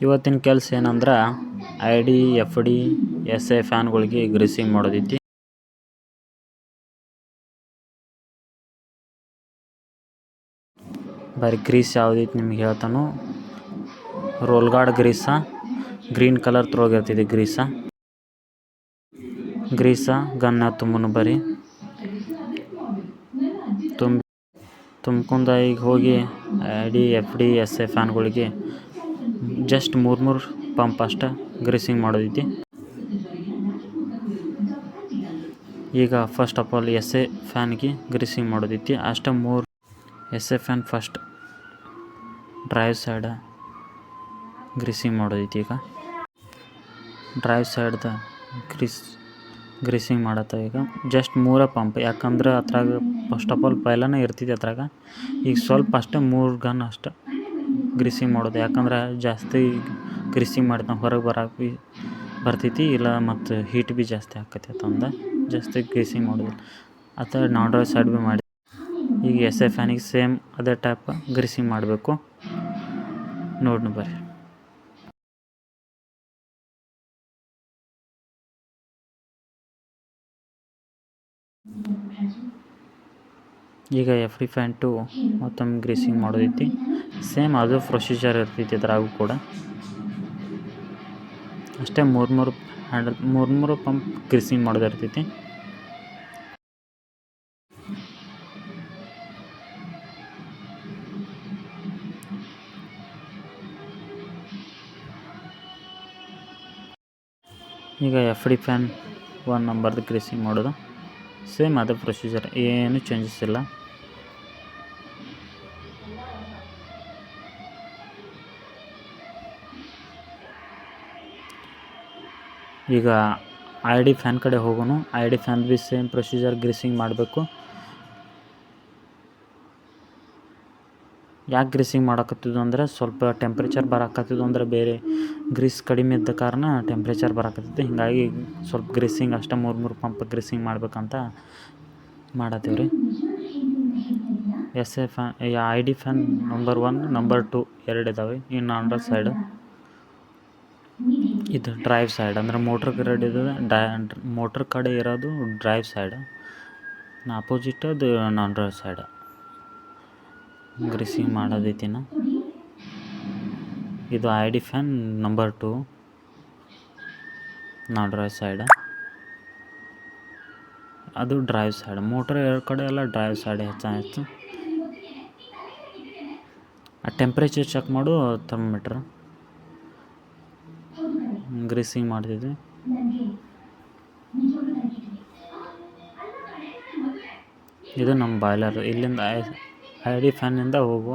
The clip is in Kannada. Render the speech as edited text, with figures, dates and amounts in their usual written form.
ಇವತ್ತಿನ ಕೆಲಸ ಏನಂದ್ರೆ ಐ.ಡಿ, ಎಫ್.ಡಿ, ಎಸ್.ಎ ಫ್ಯಾನ್ಗಳಿಗೆ ಗ್ರೀಸಿಂಗ್ ಮಾಡೋದೈತಿ. ಬರೀ ಗ್ರೀಸ್ ಯಾವುದೈತಿ ನಿಮ್ಗೆ ಹೇಳ್ತಾನು. Roll guard grease, green colour ತೊಳಗಿರ್ತೈತಿ ಗ್ರೀಸ ಗನ್ನ ತುಂಬನು ಬರೀ ತುಂಬ್ಕೊಂಡ ಈಗ ಹೋಗಿ ಐ.ಡಿ, ಎಫ್.ಡಿ, ಎಸ್.ಎ ಫ್ಯಾನ್ಗಳಿಗೆ ಜಸ್ಟ್ ಮೂರು ಪಂಪ್ ಅಷ್ಟೇ ಗ್ರೀಸಿಂಗ್ ಮಾಡೋದೈತಿ. ಈಗ ಫಸ್ಟ್ ಆಫ್ ಆಲ್ ಎಸ್.ಎ ಫ್ಯಾನ್ಗೆ ಗ್ರೀಸಿಂಗ್ ಮಾಡೋದೈತಿ. ಅಷ್ಟೇ ಮೂರು SA fan first drive side greasing ಮಾಡೋದೈತಿ. ಈಗ ಡ್ರೈವ್ ಸೈಡ್ದ ಗ್ರೀಸಿಂಗ್ ಮಾಡತ್ತ. ಈಗ ಜಸ್ಟ್ 3 ಪಂಪ್, ಯಾಕಂದ್ರೆ ಅದ್ರಾಗ ಫಸ್ಟ್ ಆಫ್ ಆಲ್ ಪೈಲನೇ ಇರ್ತಿದ್ದೆ ಅದ್ರಾಗ. ಈಗ ಸ್ವಲ್ಪ ಅಷ್ಟೇ 3 ಗನ್ ಅಷ್ಟೆ ಗ್ರೀಸಿಂಗ್ ಮಾಡೋದು. ಯಾಕಂದ್ರೆ ಜಾಸ್ತಿ ಗ್ರೀಸಿಂಗ್ ಮಾಡಿದ ಹೊರಗೆ ಬರ್ತೈತಿ, ಇಲ್ಲ ಮತ್ತು ಹೀಟ್ ಭೀ ಜಾಸ್ತಿ ಆಕತಿ ಅಂತಂದು ಜಾಸ್ತಿ ಗ್ರೀಸಿಂಗ್ ಮಾಡೋದಿಲ್ಲ. ಅಥವಾ ನಾನ್ ಡ್ರೈವ್ ಸೈಡ್ ಭೀ ಮಾಡಿ. ಈಗ ಎಸ್.ಎ ಫ್ಯಾನಿಗೆ ಸೇಮ್ ಅದೇ ಟೈಪ್ ಗ್ರೀಸಿಂಗ್ ಮಾಡಬೇಕು. ನೋಡಿ ಬರ್ರಿ. ಈಗ ಎಫ್.ಡಿ ಫ್ಯಾನ್ ಟು ಮತ್ತೊಮ್ಮೆ ಗ್ರೀಸಿಂಗ್ ಮಾಡೋದೈತಿ. ಸೇಮ್ ಅದು ಪ್ರೊಸೀಜರ್ ಇರ್ತೈತಿ ಅದ್ರಾಗೂ ಕೂಡ. ಅಷ್ಟೇ ಮೂರು ಪಂಪ್ ಗ್ರೀಸಿಂಗ್ ಮಾಡೋದಿರ್ತೈತಿ. ಈಗ ಎಫ್.ಡಿ ಫ್ಯಾನ್ 1 ನಂಬರ್ದು ಗ್ರೀಸಿಂಗ್ ಮಾಡೋದು. ಸೇಮ್ ಅದೇ ಪ್ರೊಸೀಜರ್, ಏನು ಚೇಂಜಸ್ ಇಲ್ಲ. ಈಗ ಐ.ಡಿ ಫ್ಯಾನ್ ಕಡೆ ಹೋಗೋನು. ಐ.ಡಿ ಫ್ಯಾನ್ ಭೀ ಸೇಮ್ ಪ್ರೊಸೀಜರ್ ಗ್ರೀಸಿಂಗ್ ಮಾಡಬೇಕು. ಯಾಕೆ ಗ್ರೀಸಿಂಗ್ ಮಾಡಕತ್ತಿದ್ದು ಅಂದರೆ ಸ್ವಲ್ಪ ಟೆಂಪ್ರೇಚರ್ ಬರಾಕತ್ತಿದ್ದು, ಅಂದರೆ ಬೇರೆ ಗ್ರೀಸ್ ಕಡಿಮೆ ಇದ್ದ ಕಾರಣ ಟೆಂಪ್ರೇಚರ್ ಬರಾಕತ್ತೈತಿ. ಹೀಗಾಗಿ ಸ್ವಲ್ಪ ಗ್ರೀಸಿಂಗ್ ಅಷ್ಟೇ 3 ಪಂಪ್ ಗ್ರೀಸಿಂಗ್ ಮಾಡ್ಬೇಕಂತ ಮಾಡತ್ತೀವ್ರಿ. SA fan ID fan number 1, number 2 2 ಇದ್ದಾವೆ. ಇನ್ನು ಅಂಡರ್ ಸೈಡ್ ಇದು ಡ್ರೈವ್ ಸೈಡ್, ಅಂದರೆ ಮೋಟ್ರ್ ಕಡೆ ಇರೋದು ಡ್ರೈವ್ ಸೈಡ್, ಆಪೋಸಿಟ್ ಅದು ನಾನ್ ಡ್ರೈವ್ ಸೈಡ್ ಗ್ರೀಸಿಂಗ್ ಮಾಡೋದೈತಿನ. ಇದು ID fan number 2 non drive side, ಅದು ಡ್ರೈವ್ ಸೈಡ್. ಮೋಟ್ರ್ ಕಡೆ ಎಲ್ಲ ಡ್ರೈವ್ ಸೈಡ್ ಹೆಚ್ಚು. ಆ ಟೆಂಪ್ರೇಚರ್ ಚೆಕ್ ಮಾಡು ಥರ್ಮೋಮೀಟ್ರ್ ಗ್ರೀಸಿಂಗ್ ಮಾಡ್ತಿದ್ವಿ. ಇದು ನಮ್ಮ ಬಾಯ್ಲರ್. ಇಲ್ಲಿಂದ ಐ.ಡಿ ಫ್ಯಾನಿಂದ ಹೋಗುವ